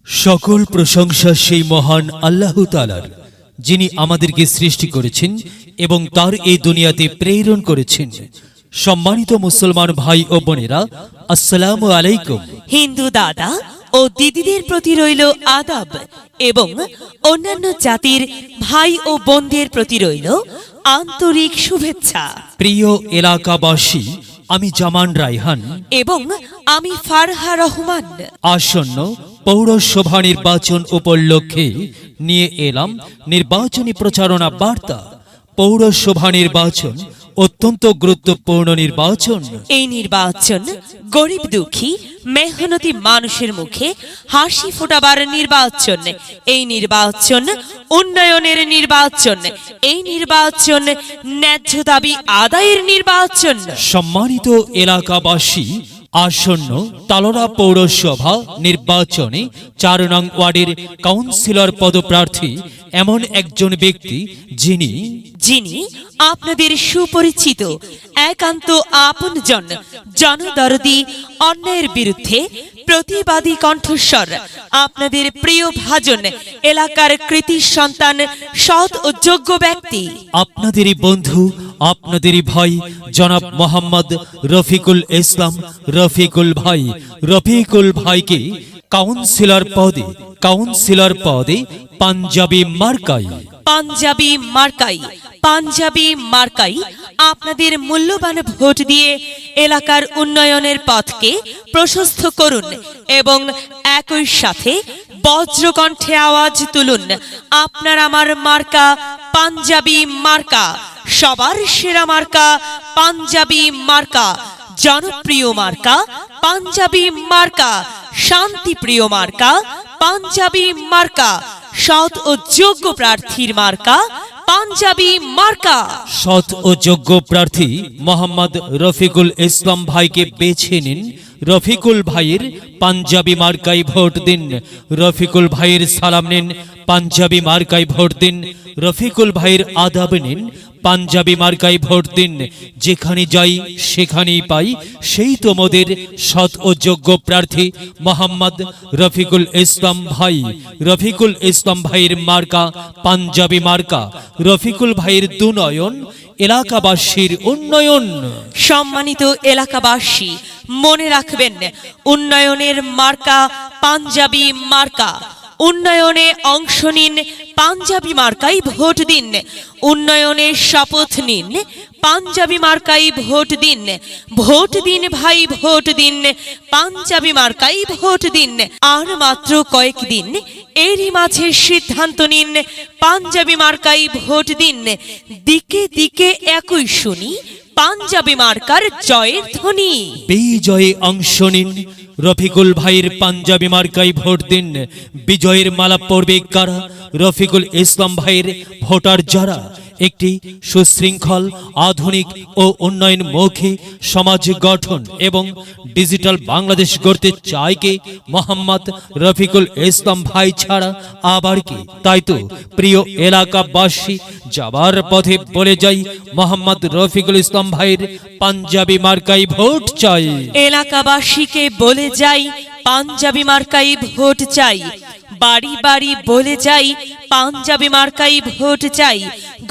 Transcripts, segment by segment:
সকল প্রশংসা সেই মহান আল্লাহ তাআলার, যিনি আমাদেরকে সৃষ্টি করেছেন এবং তার এই দুনিয়াতে প্রেরণ করেছেন। সম্মানিত মুসলমান ভাই ও বোনেরা, আসসালামু আলাইকুম। হিন্দু দাদা ও দিদিদের প্রতি রইল আদাব এবং অন্যান্য জাতির ভাই ও বোনদের প্রতি রইল আন্তরিক শুভেচ্ছা। প্রিয় এলাকাবাসী, আমি জামান রায়হান এবং আমি ফারহা রহমান। আসন্ন পৌরসভা নির্বাচন উপলক্ষে নিয়ে এলাম নির্বাচনী প্রচারণা বার্তা। পৌরসভা নির্বাচন অত্যন্ত গুরুত্বপূর্ণ নির্বাচন। এই নির্বাচন গরিব দুঃখী মেহনতি মানুষের মুখে হাসি ফোটাবার নির্বাচন। এই নির্বাচন উন্নয়নের নির্বাচন। এই নির্বাচন ন্যায্য দাবি আদায়ের নির্বাচন। সম্মানিত এলাকাবাসী, আসন্ন তালোড়া পৌরসভা নির্বাচনে ৪ নং ওয়ার্ডের কাউন্সিলর পদপ্রার্থী এমন একজন ব্যক্তি যিনি আপনাদের সুপরিচিত একান্ত আপনজন, জনদরদি, অন্যায়ের বিরুদ্ধে প্রতিবাদী কণ্ঠস্বর, আপনাদের প্রিয় ভাজন, এলাকার কৃতি সন্তান, সৎ ও যোগ্য ব্যক্তি, আপনাদেরই বন্ধু, আপনাদেরই ভাই জনাব মোহাম্মদ রফিকুল ইসলাম রফিকুল ভাইকে কাউন্সিলর পদে পাঞ্জাবি মার্কাই আপনাদের মূল্যবান ভোট দিয়ে এলাকার উন্নয়নের পথকে প্রশস্ত করুন এবং একই সাথে বজ্রকণ্ঠে আওয়াজ তুলুন, আপনার আমার মার্কা পাঞ্জাবি মার্কা, সবার সেরা মার্কা পাঞ্জাবি মার্কা, জনপ্রিয় মার্কা পাঞ্জাবি মার্কা, শান্তিপ্রিয় মার্কা পাঞ্জাবি মার্কা, সৎ ও যোগ্য প্রার্থীর মার্কা পাঞ্জাবি মার্কা। সৎ ও যোগ্য প্রার্থী মোহাম্মদ রফিকুল ইসলাম ভাইকে বেছে নিন। রফিকুল ভাইয়ের পাঞ্জাবি মার্কায় ভোট দিন। রফিকুল ভাইয়ের সালাম নিন, পাঞ্জাবি মার্কায় ভোট দিন। রফিকুল ভাইয়ের আদাব নিন, পাঞ্জাবি মার্কায় ভোট দিন। যেখানে যাই সেখানেই পাই সেই তোমাদের সৎ ও যোগ্য প্রার্থী মোহাম্মদ রফিকুল ইসলাম ভাই। রফিকুল ইসলাম ভাইয়ের মার্কা পাঞ্জাবি মার্কা। রফিকুল ভাইয়ের দুনয়ন, এলাকাবাসীর উন্নয়ন। সম্মানিত এলাকাবাসী, মনে রাখবেন, উন্নয়নের মার্কা পাঞ্জাবি মার্কা। উন্নয়নে অংশ নিন, পাঞ্জাবি মার্কাই ভোট দিন। উন্নয়নের শপথ নিন, পাঞ্জাবি মার্কাই ভোট দিন। ভোট দিন ভাই, ভোট দিন, পাঞ্জাবি মার্কাই ভোট দিন। আর মাত্র কয়েকদিন, এরই মাঝে সিদ্ধান্ত নিন, পাঞ্জাবি মার্কাই ভোট দিন। দিকে দিকে একই শুনি পাঞ্জাবি মার্কার জয়ের ধ্বনি। বিজয়ে অংশ নিন, রফিকুল ভাইয়ের পাঞ্জাবি মার্কায় ভোট দিন। বিজয়ের মালা পড়বে কারা? রফিকুল ইসলাম ভাইয়ের ভোটার যারা একটি সুশৃঙ্খল, আধুনিক ও উন্নয়নমুখী সমাজ গঠন এবং ডিজিটাল বাংলাদেশ গড়তে চায় কে? মোহাম্মদ রফিকুল ইসলাম ভাই ছাড়া আবার কি? তাই তো প্রিয় এলাকাবাসী, যাবার পথে বলে যাই, মোহাম্মদ রফিকুল ইসলাম ভাইয়ের পাঞ্জাবি মার্কায় ভোট চাই। এলাকাবাসীকে বলে যাই, পাঞ্জাবি মার্কাই ভোট চাই। বাড়ি বাড়ি বলে যাই, পাঞ্জাবি মার্কাই ভোট চাই।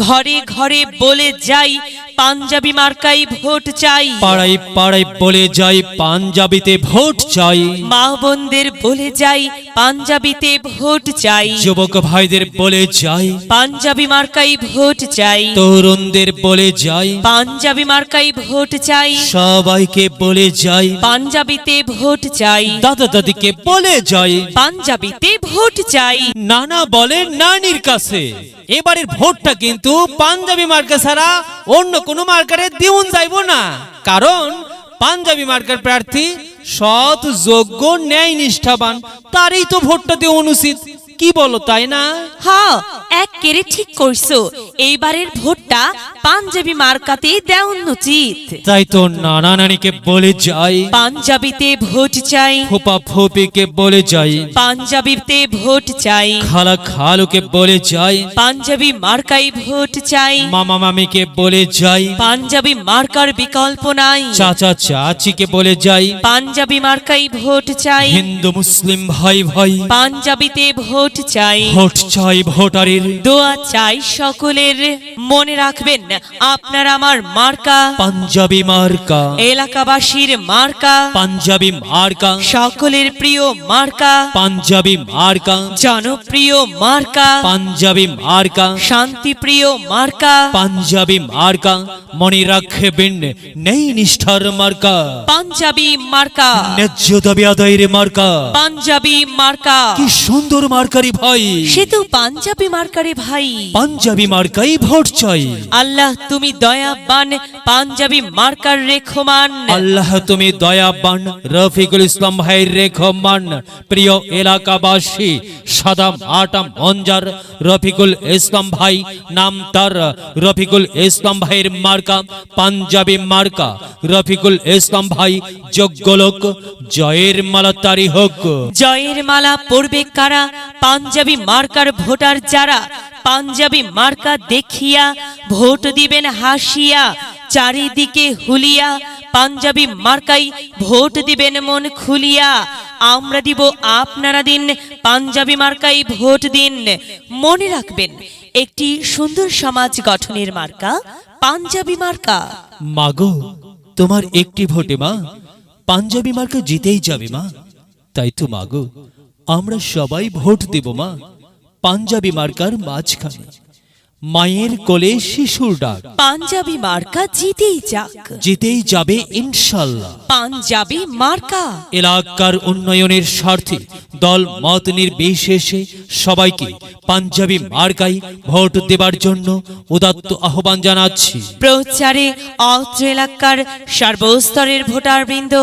ঘরে ঘরে বলে যাই, পাঞ্জাবি মার্কাই ভোট চাই। পাড়ায় পাড়ায় বলে যাই, পাঞ্জাবিতে ভোট চাই। মা বোনদের বলে যাই, পাঞ্জাবিতে ভোট চাই। যুবক ভাইদের বলে যাই, পাঞ্জাবি মার্কাই ভোট চাই। তরুণদের বলে যাই, পাঞ্জাবি মার্কাই ভোট চাই। সবাইকে বলে যাই, পাঞ্জাবিতে ভোট চাই। দাদা দাদিকে বলে যাই, পাঞ্জাবিতে ভোট চাই। নানা বলে নানির কাছে, এবারের ভোটটা কিন্তু পাঞ্জাবি মার্কা ছাড়া অন্য কোনো মার্কারে দিউন যাইব না। কারণ পাঞ্জাবি মার্কার প্রার্থী সৎ, যোগ্য, ন্যায় নিষ্ঠাবান, তারই তো ভোটটা দেওয়া উচিত। কি বলো, তাই না? হ্যাঁ, এক একেরে ঠিক করছো, এইবারের ভোটটা পাঞ্জাবি মার্কাতে দেওয়া উচিত। তাই তো নানা নানিকে বলে যাই, পাঞ্জাবিতে ভোট চাই, ফুপা ফুপিকে বলে যাই, পাঞ্জাবিতে ভোট চাই, খালা খালুকে বলে যাই, পাঞ্জাবি মার্কাই ভোট চাই, মামা মামিকে বলে যাই, পাঞ্জাবি মার্কার বিকল্প নাই, চাচা চাচিকে বলে যাই, পাঞ্জাবি মার্কাই ভোট চাই, হিন্দু মুসলিম ভাই ভাই পাঞ্জাবিতে ভোট চাই, ভোট চাই ভোটারের, দোয়া চাই সকলের। মনে রাখবেন আপনার আমার মার্কা পাঞ্জাবি মার্কা, এলাকাবাসীর মার্কা, পাঞ্জাবি মার্কা, সকলের প্রিয় মার্কা, পাঞ্জাবি মার্কা, জনপ্রিয় মার্কা, পাঞ্জাবি মার্কা, শান্তিপ্রিয় মার্কা, পাঞ্জাবি মার্কা, মনে রাখবেন নেই নিষ্ঠার মার্কা, পাঞ্জাবি মার্কা, ন্যায্য দাবি আদায়ের মার্কা। পাঞ্জাবি মার্কা, কি সুন্দর মার্কারি ভাই, সে তো পাঞ্জাবি মার্কারে ভাই। পাঞ্জাবি মার্কাই ভোট চাই। আল্লাহ তুমি দয়াবান, পাঞ্জাবি মার্কার রেখমান। আল্লাহ তুমি দয়াবান, রফিকুল ইসলাম ভাইয়ের রেখমান। প্রিয় এলাকাবাসী, সাদাম আটাম মঞ্জার রফিকুল ইসলাম ভাই, নাম তার রফিকুল ইসলাম ভাইয়ের মার্কা পাঞ্জাবি মার্কা। রফিকুল ইসলাম ভাই যোগ্য লোক, জয়ের মালা তারি হোক। জয়ের মালা পড়বে কারা? পাঞ্জাবি মার্কার ভোটার যারা। পাঞ্জাবি মার্কা দেখিয়া ভোট দিবেন হাসিয়া, চারিদিকে হুলিয়া পাঞ্জাবি মার্কাই ভোট দিবেন মন খুলিয়া। আমরা দিব আপনারা দিন, পাঞ্জাবি মার্কাই ভোট দিন। মনে রাখবেন একটি সুন্দর সমাজ গঠনের মার্কা পাঞ্জাবি মার্কা। মাগো, তোমার একটি ভোটে মা পাঞ্জাবি মার্কা জিতেই যাবে মা। তাই তো মাগো, আমরা সবাই ভোট দেব মা পাঞ্জাবি মার্কার মাঝখানে। মায়ের কোলে শিশুর ডাক, পাঞ্জাবি মার্কা জিতেই যাক, জিতেই যাবে ইনশাল্লাহ। পাঞ্জাবি মার্কা। এলাকার উন্নয়নের স্বার্থে দল মত নির্বিশেষে সবাইকে পাঞ্জাবি মার্কায় ভোট দেবার জন্য উদাত্ত আহ্বান জানাচ্ছি। প্রচারে অত্র এলাকার সর্বস্তরের ভোটারবৃন্দ